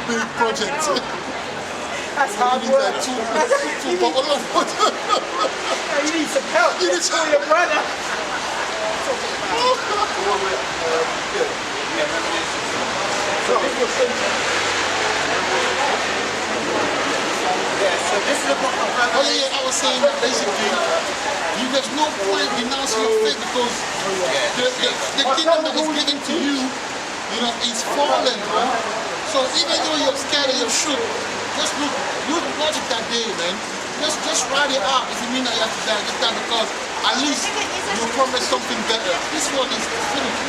big project. That's hard work. Like two bottles of water. You need some help. You need Call your brother. So this is the book of Oh yeah, I was saying that basically, there's no point denouncing your faith because the kingdom that is given to you, is fallen, man. So even though you're scared and you're shook, just watch it that day, man. Just write it out if you mean that you have to die, just die because at least you promise something better. This one is finished.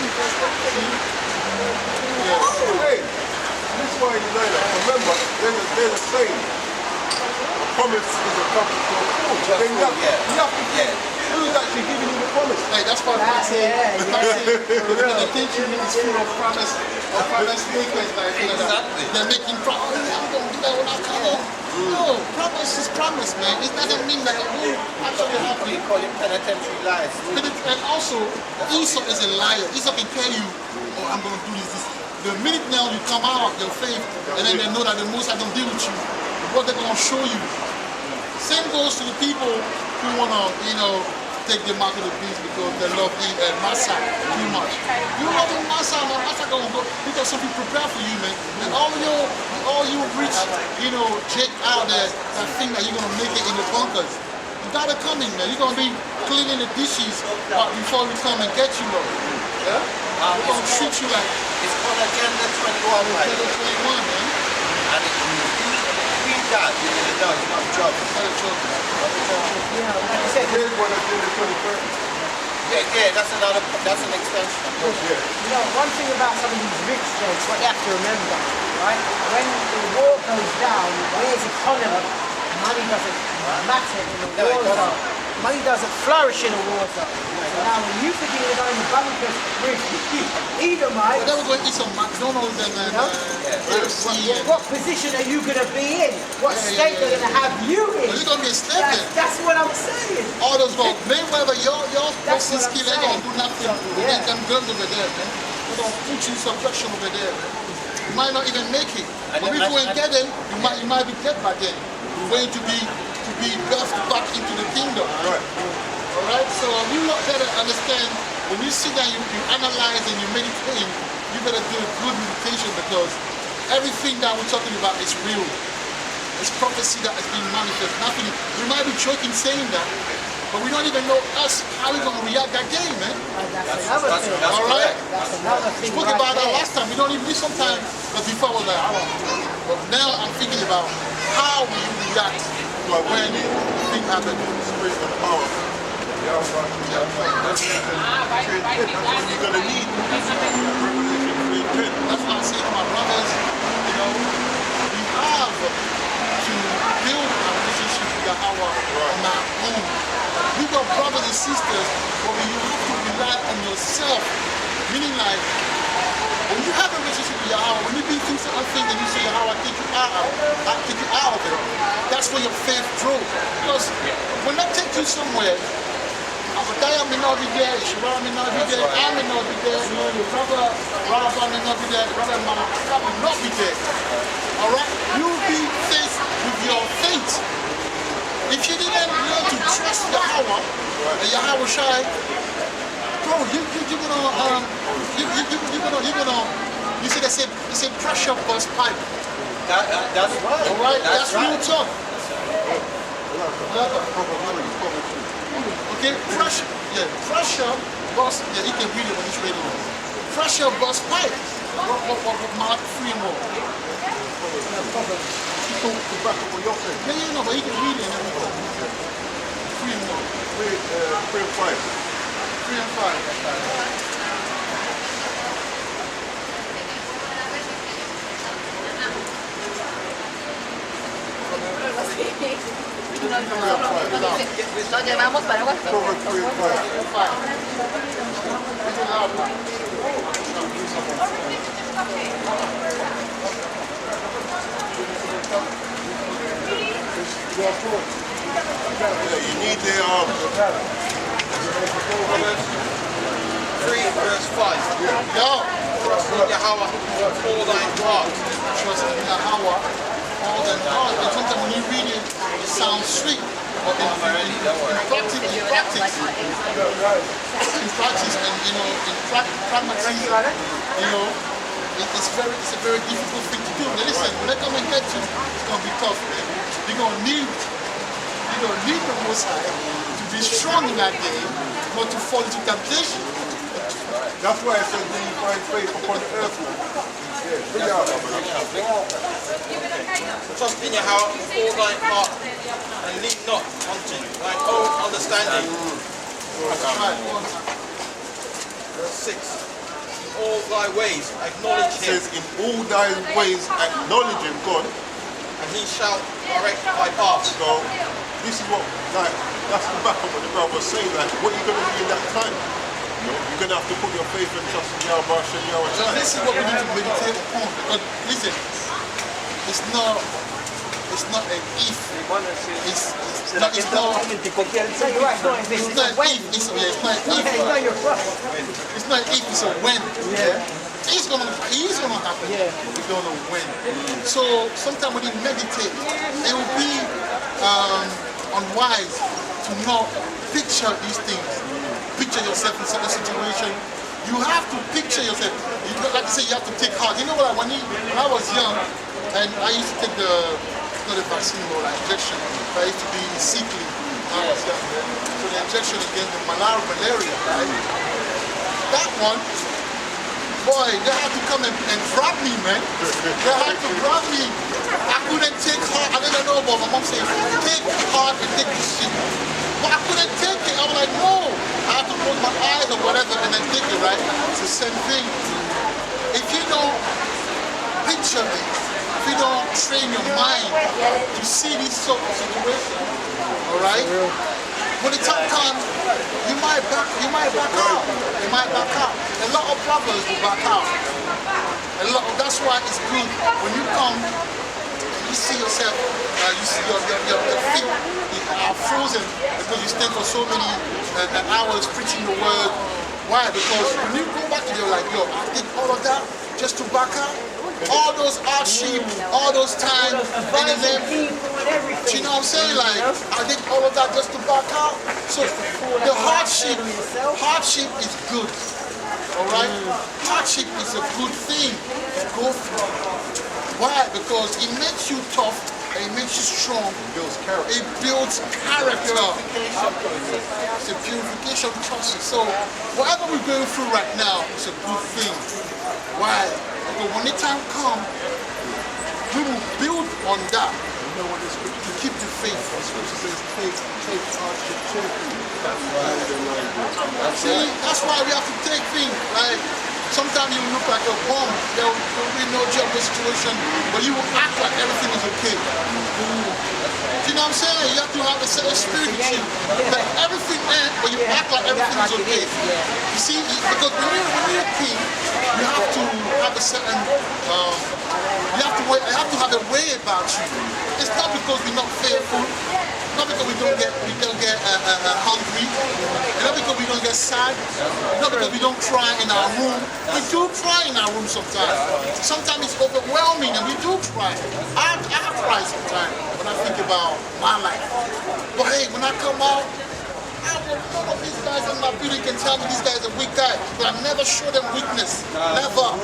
Hey, this is why you learn that. Remember, there's a saying. Promise is a promise to a fool. Then you have to get who's actually giving you the promise. Hey, that's what I'm saying. The thinking is full of promise makers. Like, Exactly. They're making promise. I'm going to do that when I come home. No, promise is promise, man. It doesn't mean that it will actually happen. We call it penitentiary lies. And also, Esau is a liar. Esau can tell you, oh, I'm going to do this. The minute now you come out of your faith, and then they know that the Most High don't deal with you, what they're going to show you. Same goes to the people who want to, take the mark of the beast because they love Massa too much. You love Massa, man. Massa going to go because something prepared for you, man. And all you rich, Jake out there that think that you're going to make it in the bunkers. You got to come in, man. You're going to be cleaning the dishes before we come and get you, Lord. Yeah? We're going to treat you like... It's called Agenda 21, right? Agenda 21, man. And if you read that, you're going to know it's not a job. It's not a joke, man. Here's what I did the 23rd. Yeah, that's an extension. One thing about some of these rich states, what you have to remember, right? When the war goes down, where's economy? Money doesn't matter in a war zone. Money doesn't flourish in a war zone. So now when you begin to go in the bunkers with Edomites, But then we're going to eat some McDonald's and what position are you going to be in? What state they're going to have you in? You're going to be a slave then. That's what I'm saying. All those guys, Mayweather, your That's boxing what I'm skill ain't going to do nothing. Yeah. With them guns over there, man. They're going to put you in subjection over there, man. You might not even make it. When we go and get them, you might be dead by then. You're waiting to be birthed back into the kingdom. Right. Alright? So you lot better understand, when you sit down, you analyze and you meditate, you better do a good meditation because everything that we're talking about is real. It's prophecy that has been manifest. Nothing. We might be joking saying that, but we don't even know us how we're going to react that day, man. That's another thing. All right? That's another thing. Spoke about that last time. We don't even sometimes, but before I was like, but now I'm thinking about how will you react when things happen. Spirit of power. That's what you're going to need. That's why I say to my brothers, we have to build a relationship with Yahweh on our own. We got brothers and sisters, but you have to rely on yourself. Meaning like, when you have a relationship with Yahweh, when you do things that and you say, Yahweh, take you out of it, that's where your faith grows. Because when I take you somewhere, Abadiah may not be there, Ishmael may not be there, I may not be there, your brother Rabba may not be there, brother Malaka may not be there. Alright? You'll be faced with your fate. If you didn't learn to trust Yahweh, and Yahweh Shai, bro, you're gonna, you see they say pressure bust pipe. That's right. Alright? That's real talk. Okay, pressure bust, you can read it when it's ready. Pressure bust pipe. What Mark 3 and more. Yeah, no, but he can read it and everything. 3 and more. 3 and 5. 3 and 5. Nos llevamos paraguas. You need the 3 verse 5. Yo! Trust in Yahweh with all thine heart. Trust in Yahweh all the heart. And sometimes when you read it, it sounds sweet. But in practice, and in pragmatism, it's a very difficult thing to do. Now listen, when I come and get you, it's gonna be tough, man. You're gonna need the Most High to be strong in that day, not to fall into temptation. That's why I said, do you find faith upon the earth? Yeah, bring it out, man. Trust in Yahweh with all thine heart and lean not unto thine own understanding. Verse 6. In all thy ways acknowledge It him, says, in all thy ways acknowledge him, God. and he shall direct thy paths. So this is what, like, that's the back of what the brother was saying, like, what are you going to do in that time? You're going to have to put your faith and trust in Yahweh and Yahweh. So this is what we need to meditate upon. Because listen, it's not an if. It's not if, it's a when. It's gonna happen. We don't know when. So sometimes when you meditate, it will be unwise to not picture these things. Picture yourself in certain situation. You have to picture yourself. Like I say, you have to take heart. You know what? When I was young, and I used to take not the vaccine or like injection, but I used to be sickly when I was young. So the injection against the malaria, right? That one, boy, they had to come and grab me, man. They had to grab me. I couldn't take heart. I didn't know, but my mom said, take heart and take this shit. But I couldn't take it. I was like, no. I had to close my eyes or whatever and then take it, right? It's the same thing. If you don't picture it, if you don't train your mind to see these sort of situations, all right? When the time comes, you might back out. You might back out. A lot of brothers will back out. That's why it's good when you come. You see yourself, you see your feet are frozen because you stay for so many hours preaching the word. Why? Because when you go back to your like, yo, I did all of that just to back out. All those hardship, all those times, and then, you know what I'm saying? Like, I did all of that just to back out. So the hardship is good. All right? Hardship is a good thing to go through. Why? Because it makes you tough and it makes you strong. It builds character. It's a purification process. So whatever we're going through right now is a good thing. Why? Because when the time comes, we will build on that. You know what the scripture to keep the faith. The scripture says, take hardship cheerfully. See, that's why we have to take things. Like, sometimes you look like a bomb. There will be no job situation, but you will act like everything is okay. You know what I'm saying? You have to have a certain spirit with you. Like everything ends, but you act like everything is okay. You see, because when you're a king, you have to have a certain, you have to have a way about you. It's not because we're not faithful. Not because we don't get hungry, not because we don't get sad, not because we don't cry in our room. We do cry in our room sometimes. Sometimes it's overwhelming and we do cry. I cry sometimes when I think about my life. But hey, when I come out, none of these guys in my building can tell me this guy is a weak guy. But I never show them weakness. Never.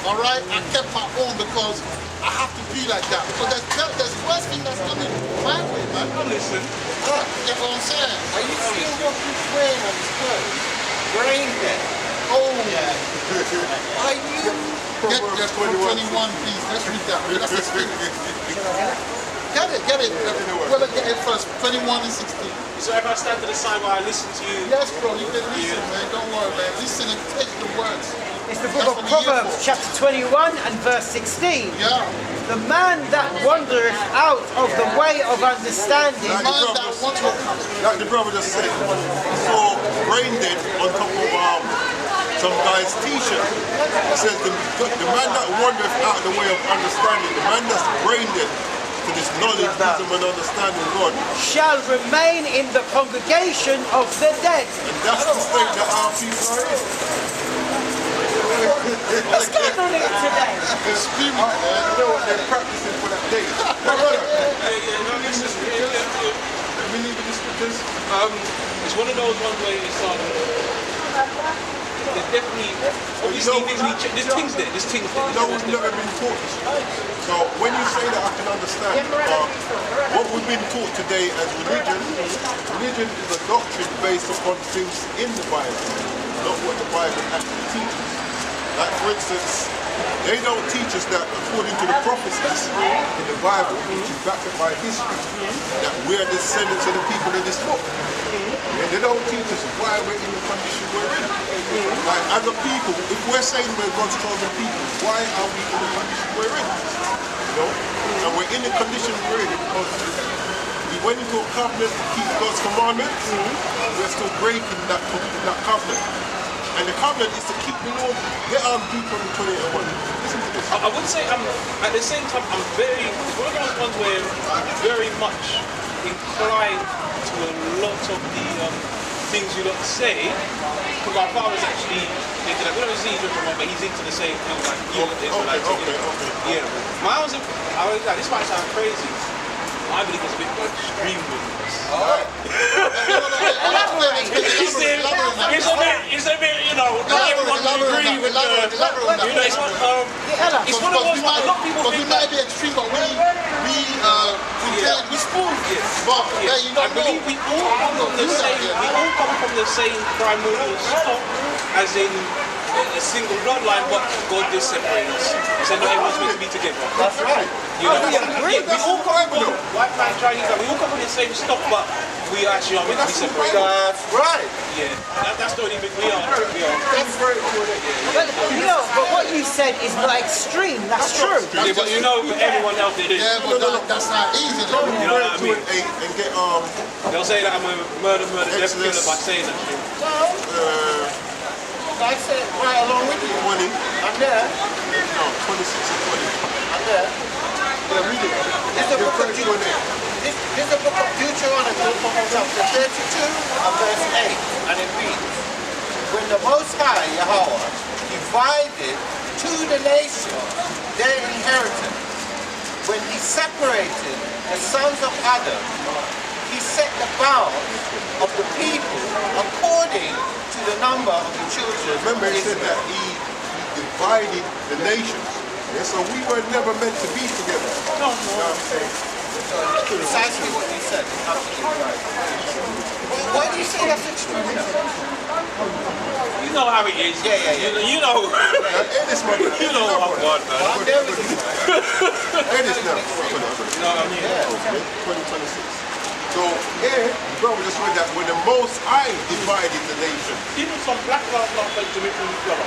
Alright? I kept my own because I have to be like that. Because there's worse thing that's coming my way, man. Listen. You know what I'm saying? Are you still walking praying on his clothes? Brain dead. Oh. Yeah. Are you? Get 21, please. Let's read that. That's the spirit. Get it. Well, let's get it first. 21 and 16. So if I stand to the side while I listen to you? Yes, bro. You can listen, man. Don't worry, man. Listen and take the words. It's the book of Proverbs, chapter 21 and verse 16. Yeah. The man that wandereth out of the way of understanding. Like the brother just said, he saw brain dead on top of some guy's t-shirt. He says the man that wandereth out of the way of understanding, the man that's brain dead to this knowledge, wisdom and understanding God, shall remain in the congregation of the dead. and that's the state that our people are in. Let's go on it today. The spirit, You know what they're practicing for that day. Believe in the scriptures. It's one of those ones where it's there's definitely obviously there's things there. No one's never been taught this. So when you say that, I can understand. What we've been taught today as religion is a doctrine based upon things in the Bible, not what the Bible actually teaches. Like for instance, they don't teach us that according to the prophecies in the Bible, which is backed up by history, that we're descendants of the people in this book. And they don't teach us why we're in the condition we're in. Like as a people, if we're saying we're God's chosen people, why are we in the condition we're in? You know? And we're in the condition we're in because we went into a covenant to keep God's commandments. We're still breaking that covenant. And the covenant is to keep the law. Get on Deuteronomy 28:1. Listen to this. I would say at the same time it's one of those ones where I'm very much inclined to a lot of the things you lot say, because my father's actually into that. We don't see he's but he's into the same thing like you and this. Okay. Yeah. I was like, this might sound crazy. I believe it's a bit extreme with this. It's a bit, you know, not everyone can agree with it's one of those, a lot of people think we might be extreme, but we spoon. But you I believe we all come from the same primordial stock, as in a single bloodline, but God did separate us. So not everyone's meant to be together. That's right. You know, we all come from white man, Chinese, we all come from the same stock, but we actually are meant to be separated. That's right. Yeah, that's the only bit we are. That's very important. But what you said is not extreme. That's true. Yeah, but you know, for everyone else it is. Yeah, but that's not easy. So You know what I mean? and get They'll say that I'm a murder, death killer by saying that shit. I said right along with you. 20. I'm there. No, 26 and 20. I'm there. Yeah, read it. This is the book of Deuteronomy, chapter 32 and verse 8, and it reads, when the Most High, Yahweh, divided to the nations their inheritance, when he separated the sons of Adam, he set the bounds of the people according to the number of the children. Remember, he said that he divided the nations. Yeah, so we were never meant to be together. No. You know what I'm saying? Precisely what you said. Absolutely right. Why do you say that's extreme? You know how it is. Yeah. You know. This man, You know how God, man. I'm there with you. This now. You know what I mean? Okay, 2026. So here, the brother just read that when the Most High divided the nation. Even some black guys not meant to make them together.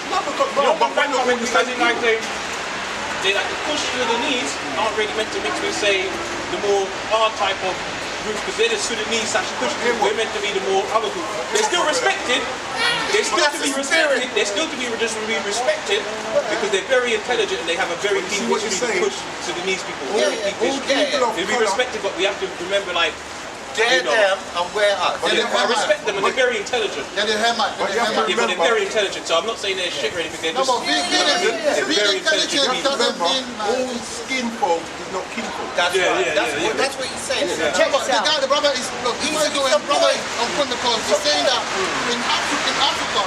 Not because, You know, but black we're not guys all the because same they like to push through the knees, aren't really meant to mix with, say, the more our type of group, because they're the Sudanese actually push through. We're meant to be the more other group. They're still respected. They're still to be respected. They're still to be respected because they're very intelligent and they have a very deep history to push Sudanese people. Very deep history. They'll be respected, but we have to remember, like, They're them and we're us. I respect them and they're very intelligent. They're the Hamite. Yeah, but they're very intelligent, so I'm not saying they're shit or anything. They're No, just but being very intelligent intelligent people. doesn't mean all skin folk is not kinfolk. That's Yeah, right. yeah, That's what you're saying. Check the brother is look, he's doing brother on Pentecost. He's saying that in Africa,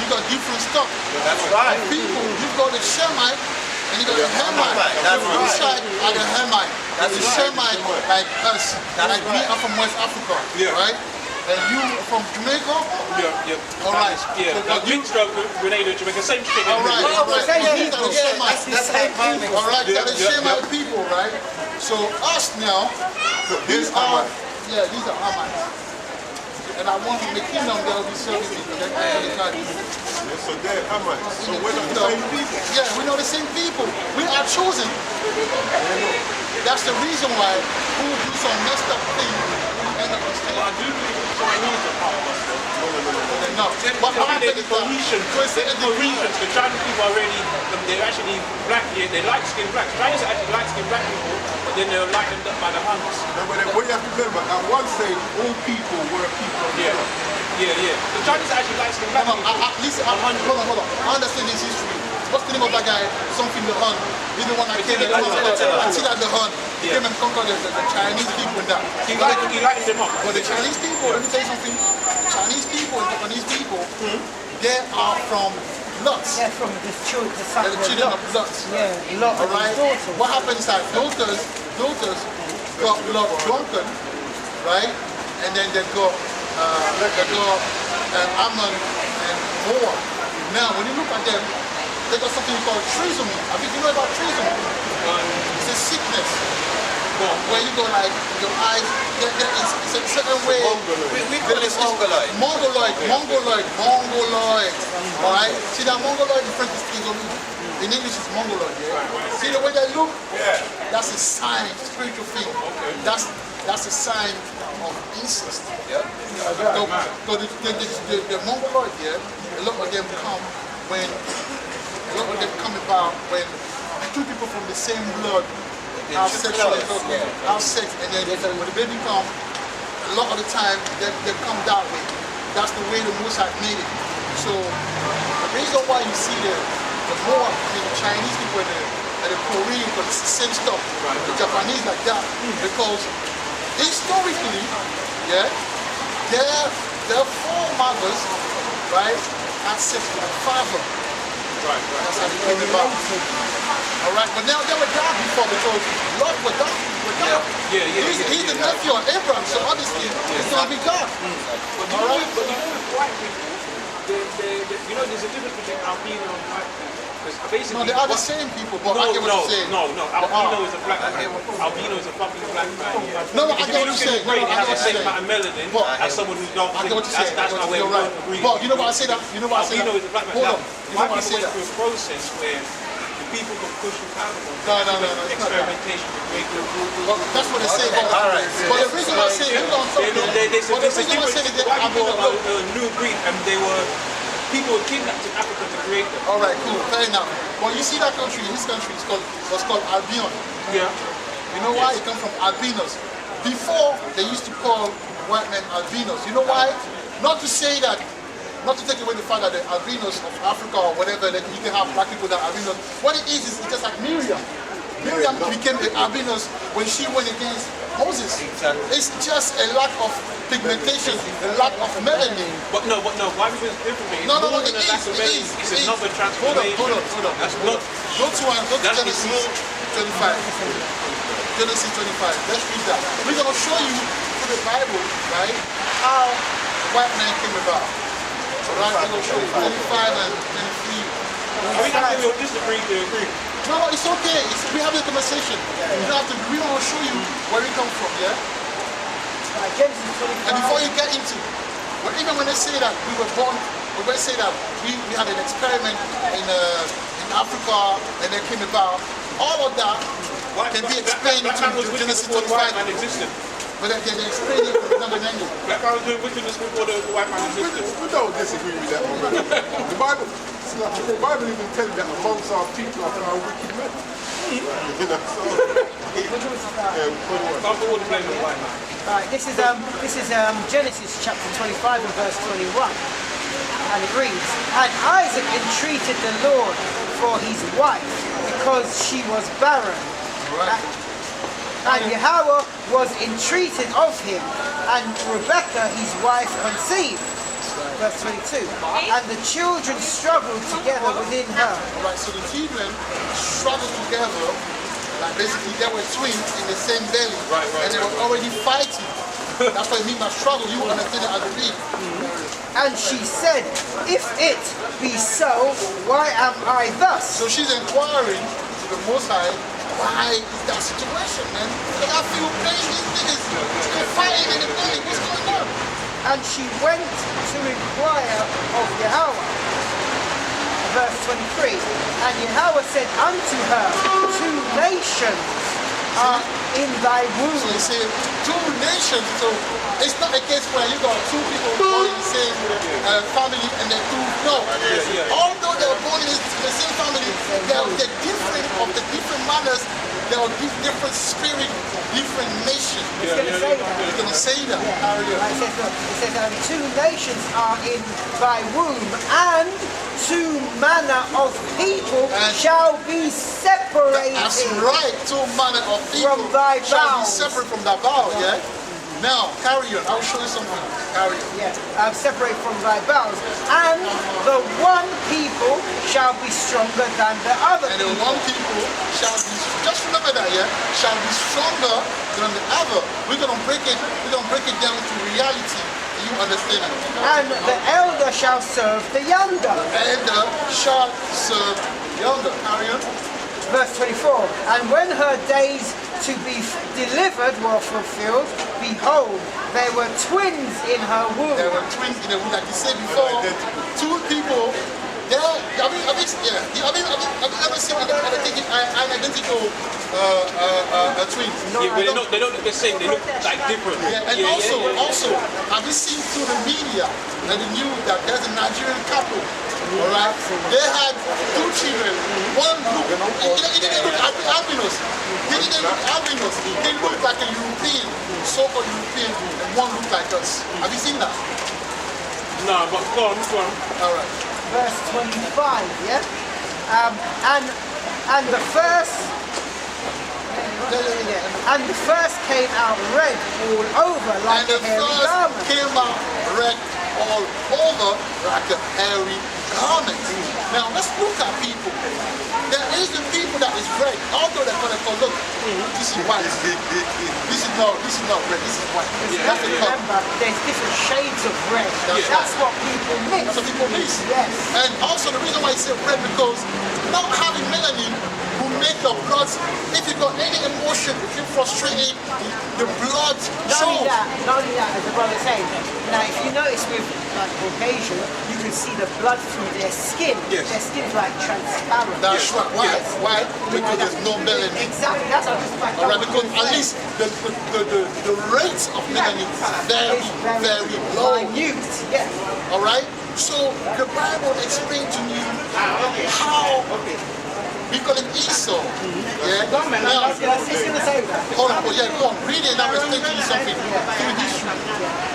you got different stuff. That's right. People, you've got the Shemite and you got the Hamite. That's right. This side are the Hamite. That's the right. Shemite like us. Like we are from West Africa, right? And you from Jamaica? Yeah. All right. Yeah. Like Winstroke, Grenada, Jamaica, same shit. All right. All right. These are the Shemite. That's the same thing. All right, they're the Shemite people, right? So us now, these are Hamites. And I want in the kingdom there will be serving people. So they're Hamites. So we're not the same people. Yeah, we're not the same people. We are chosen. That's the reason why who do some messed up thing end up in I do believe the Chinese are part of us, though. No. But I They're think the Phoenicians. The Chinese people are really, they're actually black, they're light-skinned blacks. Chinese are actually light-skinned black people, but then they're lightened up by the Huns. No, but what you have to remember, at one stage, all people were people. Yeah. The Chinese are actually light-skinned black people. Listen, hold on. I understand this history. what's the name of that guy? Something the Hun. He's the one that came and Attila the Hun. He came and conquered the Chinese people and that. He lightened them up. But the Chinese people, let me tell you something. Chinese people and Japanese people, they are from Lutz. They're from the children of Lutz. Yeah, Lot of Alright? his daughters. What happens is that daughters got drunken, right? And then they got Ammon and Moab. Now, when you look at them, they got something called trisomy. I think you know about trisomy. It's a sickness where you go like your eyes. It's a certain way. We call it mongoloid. Mongoloid. All right. See that mongoloid in French is trisomy. In English it's mongoloid. Yeah. See the way they look? Yeah. That's a sign, spiritual thing. Okay. That's a sign of incest. Yeah. So the mongoloid, yeah, a lot of them come about when two people from the same blood have sex, and then when the baby comes, a lot of the time they come that way. That's the way the Mosai made it. So the reason why you see the Chinese people and the Korean, but it's the same stuff. The Japanese like that, because historically, yeah, their foremothers, right, had sex with their father. Right. That's how they came about. All right, but now they were down before because Lot was down. He's the nephew of Abraham, so obviously it's going to be God. But you know white people, there's a difference between albino and white people. No, they are the same people, but I get what you're saying. No, albino is a black man. Albino is a fucking black man. Yeah. No, I get what you're saying. It has the same amount of melanin as someone who don't think. That's how we're agreeing. But you know why I say that? You know why I say that? Albino is a black man. Hold on. White people went through a process where the people could push you out of experimentation. That's what they say. But the reason why I say it, there's a difference. White people are a new breed, and they were. People were kidnapped in Africa to create them. All right, cool, fair enough. Well, you see that country, this country was called Albion. Yeah. You know why? It comes from albinos. Before, they used to call white men albinos. You know why? Not to say that, not to take away the fact that the albinos of Africa or whatever, that you can have black people that are albinos. What it is it's just like Miriam. Miriam became an albinos when she went against Moses. Exactly. It's just a lack of pigmentation, a lack of melanin. But no, white people is different. No, it is. It's another transformation. Hold on. That's not. Go to Genesis 25. Genesis 25. Let's read that. We're going to show you through the Bible, right, how white man came about. Alright, we're going to show you 25 and 23. We have to disagree to agree. No, it's okay. We have a conversation. We don't have to. We want to show you where we come from, yeah? And before you get into, even when they say that we were born, when they say that we had an experiment in Africa and they came about, all of that can be explained into Genesis 25. But they explain it from another angle. Black man was doing wickedness before the white man existed. We don't disagree with that, man. The Bible even tells you that amongst our people are wicked men. You know, so Right, this is Genesis chapter 25 and verse 21, and it reads, "And Isaac entreated the Lord for his wife because she was barren, and Yahweh was entreated of him, and Rebekah his wife conceived." Verse 22. And the children struggled together within her. Alright, so the children struggled together, like basically they were twins in the same belly. Right. And they were already fighting. That's what I mean by struggle. You understand it as a read. And she said, "If it be so, why am I thus?" So she's inquiring to the Most High, why is that situation, man? Like I feel pain, these niggas, they're fighting in the belly. What's going on? And she went to inquire of Yahweh. Verse 23. And Yahweh said unto her, 2 nations are in thy womb. So he said 2 nations. So it's not a case where you got 2 people born in the same family and they're 2. No. Although they were born in the same family, they're different of the different manners. There are different spirit, different nations. It's going to say that. It's going to say that. Yeah. It says 2 nations are in thy womb, and two manner of people And- shall be separated. That's right. Two manner of people From thy shall be bowels. separate from thy bowels. Yeah. Now carry on. I'll show you something. Carry on. Yeah, separate from thy bowels. And the one people shall be stronger than the other And the people. one people shall be, just remember that, yeah, shall be stronger than the other. We're gonna break it down to reality. You understand it? And the elder shall serve the younger. Elder shall serve younger. Carry on. Verse 24. And when her days to be delivered were fulfilled, behold, there were twins in her womb. There were twins in the womb, like you said before. Two people. Have you ever seen an identical twins? Yeah, but they don't look the same. They look like different. Yeah, and also, have you seen through the media and the news that there's a Nigerian couple, all right? They had two children. One looked, he didn't look albinos. He didn't look albinos. They looked like a European, so-called European, and one looked like us. Have you seen that? No, but go on. All right. Verse 25, yeah? And the first came out red all over like And a the hairy first garment. came out red all over like a hairy garment. Now let's look at people. There is the people that is red, although they're gonna go, look, this is white. This is not red, this is white. That's the color. Remember, there's different shades of red. That's what people mix. That's what people mix. Yes. And also the reason why I say red, because not having melanin will make your blood, if you got any emotion, if you're frustrated, the blood Not only shows. that, as the brother said, now if you notice with like Caucasian, you can see the blood through their skin. Yes. Their skin's like transparent. That's right. Why? Yes. Why? Because there's no melanin. Exactly, that's what I was like. Alright, because at least the rate of melanin is very low. Minute, yes. Alright? So the Bible explained to you how we call it Esau. Yeah? Now, I was just going to say that. hold on, go on. Read it now, explain to you something through history.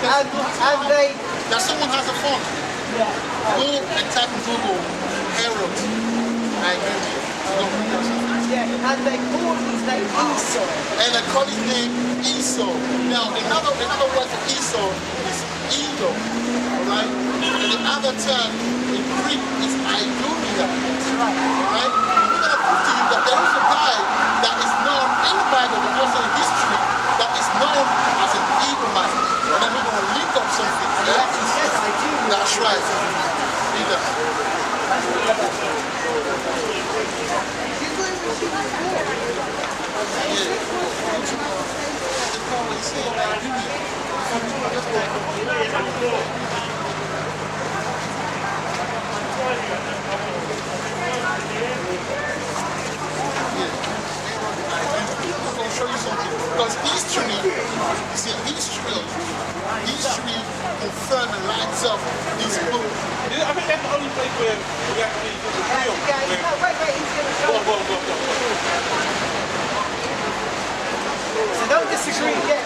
And they, Now someone has a phone. Go and type in Google Herod and they called his name Esau. and they call his name Esau. Now another word for Esau is Edom. Alright? And the other term in Greek is Idumea. Alright? We're gonna prove to you that there is a guy that is known in the Bible but also in history that is known as an Edomite. And then we're gonna link up something. He Yeah? actually says I do. That's right. Edom. I'm going to show you something. Because history, you see, history confirms and lines up these books. I think that's the only place where we actually disagree on. Wait, he's going to show Go you. on. So don't disagree. Here.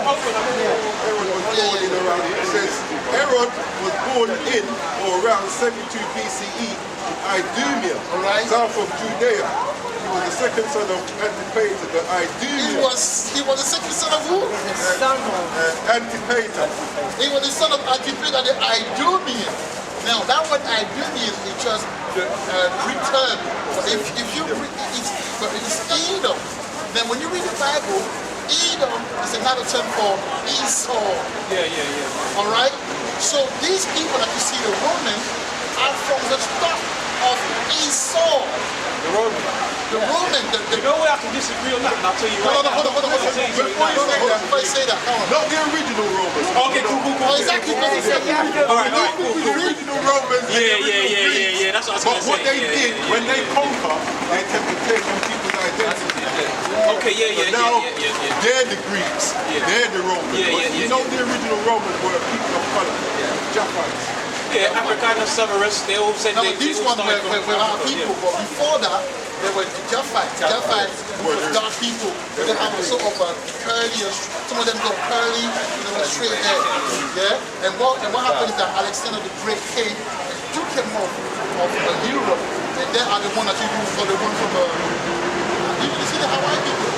Herod was born in around, it says, Herod was born in or around 72 BCE in Idumea, south of Judea. He was the second son of Antipater, the He Idumean. was the second son of who? Son of Antipater. He was the son of Antipater, the Idumean. Now that word Idumean is just the Greek term. But if you read it's Edom. Then when you read the Bible, Edom is another term for Esau. Yeah. Alright? So these people that you see, the Romans, are from the stock of Esau. The Roman. The Roman, You know where I can disagree on that, and I'll tell you right now. Hold on. Before you say that, hold on. Not the original Romans. Okay, cool. Oh, exactly because he said Alright, cool. The original Romans. and the original Greeks. Yeah, that's what I was But going to say. what they did, when they conquer, they tend to take on people's identity. Okay, But now, yeah. they're the Greeks, they're the Romans. But you know the original Romans were people of color, Japhites. Yeah, Africanus, Severus, they all said no, they but these all ones started were our people, but before that, they were Japhites. Japhites were dark people. They have a sort of a curly, some of them got curly, straight hair. Yeah? And what happened is that Alexander the Great came and took came of Europe, and they are the one that you use for the one from you see the Hawaii people?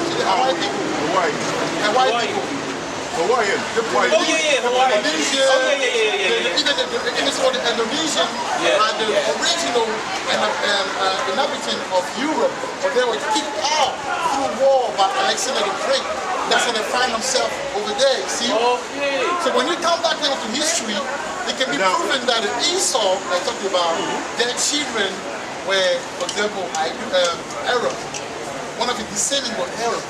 See the Hawaii people? Hawaii people. Hawaiian. Oh yeah, Hawaii. Indonesia. Oh yeah. Even the Indonesian are the original inhabitant of Europe, but they were kicked out through war by Alexander the Great. That's how they find themselves over there, see? Okay. So when you come back into history, it can be proven that Esau, I talked about, their children were, for example, Herod. One of the descendants was Herod.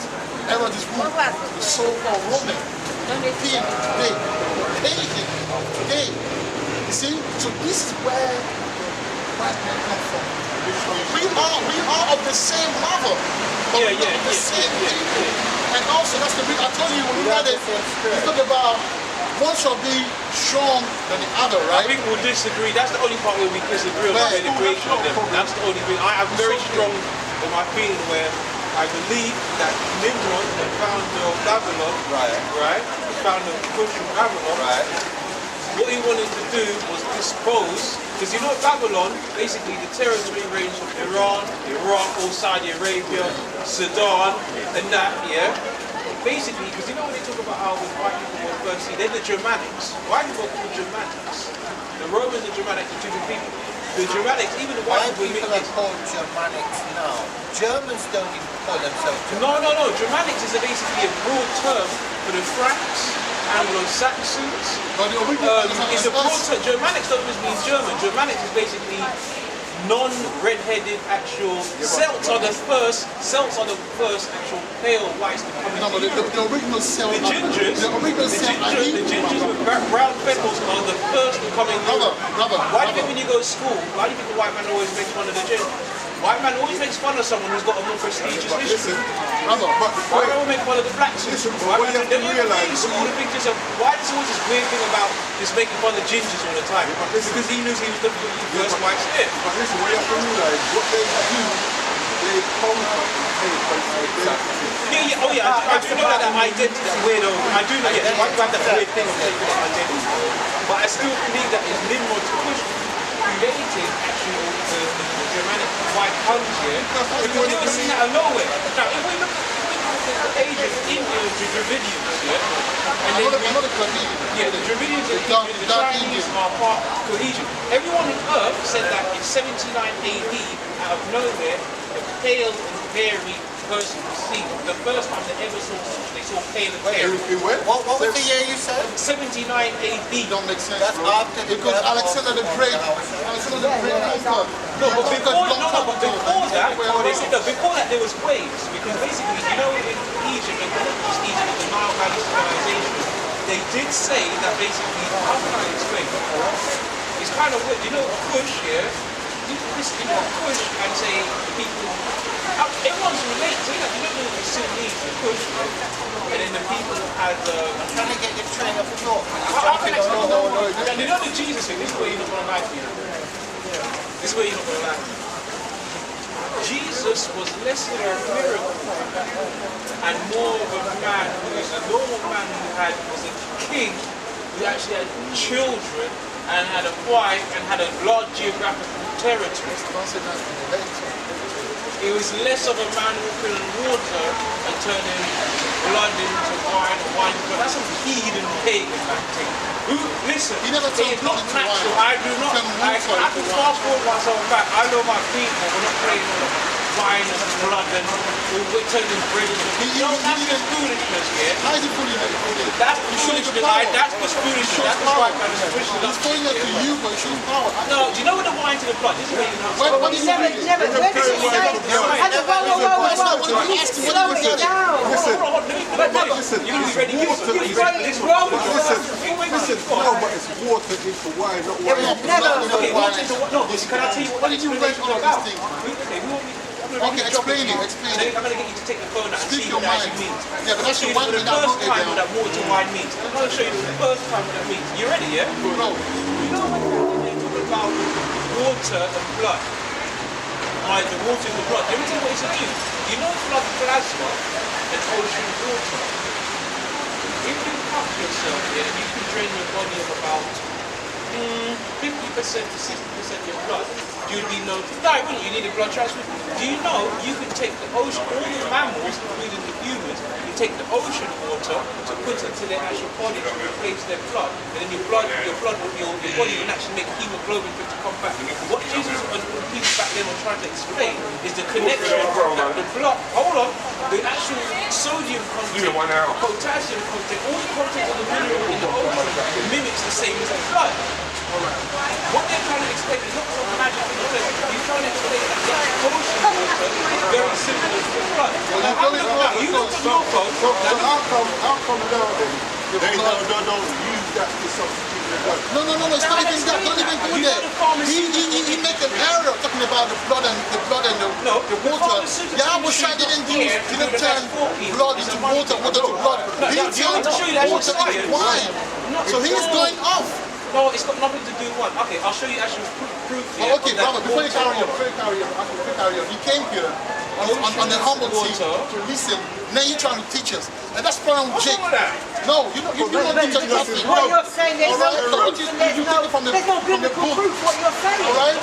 Herod is who? The so-called Roman. King today. Pagan today. You see? So this is where white men come from. We are of the same mother, but we are of the same people. And also, that's the reason I told you when we had it, we talk about one shall be strong than the other, right? I think we'll disagree. That's the only part where we disagree on the creation of them. That's the only thing. I am very strong in my feeling where I believe that Nimrod, the founder of Babylon, right, the founder of Cush and Babylon, what he wanted to do was dispose, because you know Babylon, basically the territory range from Iran, Iraq, all Saudi Arabia, Sudan, and that, basically, because you know when they talk about how the white people were firstly, they're the Germanics. White people are called Germanics. The Romans and Germanics are two different people. The Germanics, even the white people are called Germanics now. Germans don't even call themselves Germanics. No. Germanics is basically a broad term for the Franks, Anglo-Saxons. It's a broad term. Germanics don't just mean German. Germanics is basically non-red-headed actual Celts are the first actual pale whites to come into Europe. The original Celt. The gingers with brown freckles are the first to come in Europe. Why do you think when you go to school, why do you think the white man always makes fun of the ginger? White man always makes fun of someone who's got a more prestigious history. White man will make fun of the blacks. White man realize all the pictures of why there's always this weird thing about just making fun of gingers all the time. Because he knew he was the first white skin. But listen, what you have to realize, what they do, they conquer and take on identity. I do know that identity, that weirdo. I do know that white man, that weird thing of taking that identity. But I still believe that it's Nimrod to push created actually the Germanic white comes here, because they were seen out of nowhere. Now, if we look at the age of India, the Dravidians, and then the Dravidians and the Chinese are part cohesion. Everyone on Earth said that in 79 AD, out of nowhere, a pale and hairy person was seen. The first time they ever saw pale and hairy. What was the year you said? 79 AD. Don't make sense, That's bro. after Because Alexander the Great conquered. Before that, they said that before that there was waves, because basically, you know, in Egypt, in East Egypt, the Nile Valley civilization, they did say that basically, how can I explain? It's kind of weird. You know, Kush here, you know, Kush and say people, everyone's related. So, you know, the Sudanese, the Kush, and then the people had I'm trying to get your train of thought. how can I explain? You know the Jesus thing, this is where you're not going to lie to you. This is where you're not going to lie. Jesus was less of a miracle and more of a man who was a normal man who was a king who actually had children and had a wife and had a large geographical territory. He was less of a man walking in water and turning blood into wine or wine. But that's some heathen pagan thing. Listen, He never turned it's not blood into natural. wine. I do not. He turned I water can into fast forward myself back. I know my people. We're not playing on wine and blood and we're turning bread into. That's foolishness, yeah. How is it foolishness? That's foolishness. That's what's foolishness. That's what's white man is foolishness. It's foolishness to you, but it shows power. No, do you know what the wine to the blood? This is where you know. What did you read? Where did you say? Slow it down. Listen, You're going to be ready to use it. listen, no, but it's water into wine, not wine. Okay, watch it. No, can I tell you what What did you read all about? this thing? Okay, explain it. I'm going to get you to take the phone out and Speak see your what that mind. actually means. Yeah, but that's I'll show your you one for the thing I first wrote it time down. what that water wine means. I'm going to show you for the first time what that means. You ready, yeah? No. You know when they're talking about water and blood? Like the water in the blood. Let me tell you what it's to do. You know blood plasma and ocean water. If you cut yourself here, you can drain your body of about 50% to 60% of your blood, you'd be known to die, wouldn't you? You need a blood transfusion. Do you know you can take the ocean, all the mammals, including the humans, you take the ocean water to put into their actual body to replace their blood, and then your body will actually make hemoglobin for it to come back. What Jesus and people back then were trying to explain is the connection that the blood, the actual sodium content, potassium content, all the content of the mineral in the ocean mimics the same as the blood. What they're trying to explain is not some magic process. You're trying to explain that the ocean water is very similar to the blood. Now, have a look at that. You look at your phone. So how come now then they don't use that to substitute the blood? No, it's not even that. Don't even go there. He make an error talking about the blood and the water. Yeah, I was trying to induce, turn blood into water to blood. He turned water into wine. So he's going off. No, it's got nothing to do with one. Okay, I'll show you actual proof here. Okay, brother, before you carry on, he came here on the humble seat to listen. Now you're trying to teach us. And that's problem with Jake. No, you don't teach us nothing. What you're saying, there's no proof. There's no biblical proof what you're saying. Alright?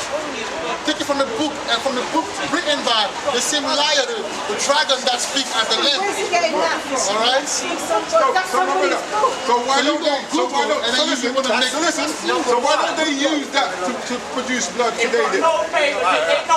Take it from the book, and from the book written by the same liar, the dragon that speaks as the lamb. Where's he getting that from? Alright? That's somebody's book. So why don't they use that to produce blood today then? No,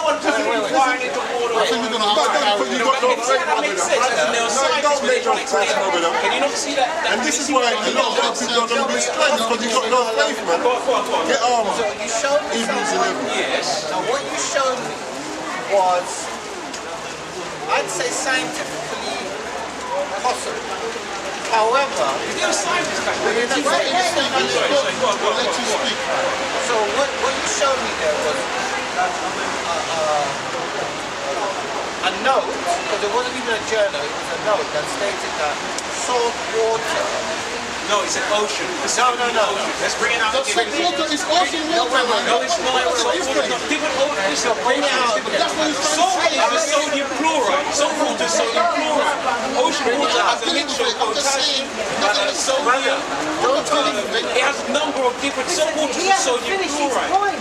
one doesn't wine into water. I think we're going to have to carry You got no faith That over makes that. sense. As a neuroscientist, when they try to explain it. Can you not see that? And this is why a lot of people don't be strength because you got no faith, man. Go on. Get armed. So you showed me Hebrews something. 11. Yes. Now what you showed me was, I'd say scientifically possible. However, You're a scientist, Wait, wait, wait, wait. We'll let you speak. So what you showed me there was a note, because it wasn't even a journal, it was a note that stated that salt water. No, it's an ocean. No. Let's bring it out. The salt water is ocean water, man. No, it's not. Different ocean. Listen, That's what he's salt trying water to is say. sodium chloride. Salt water is sodium chloride. Ocean water has a mixture of I'm just saying, potassium, sodium. don't tell him. It has a number of different. Salt water He is hasn't sodium finished his chloride. point.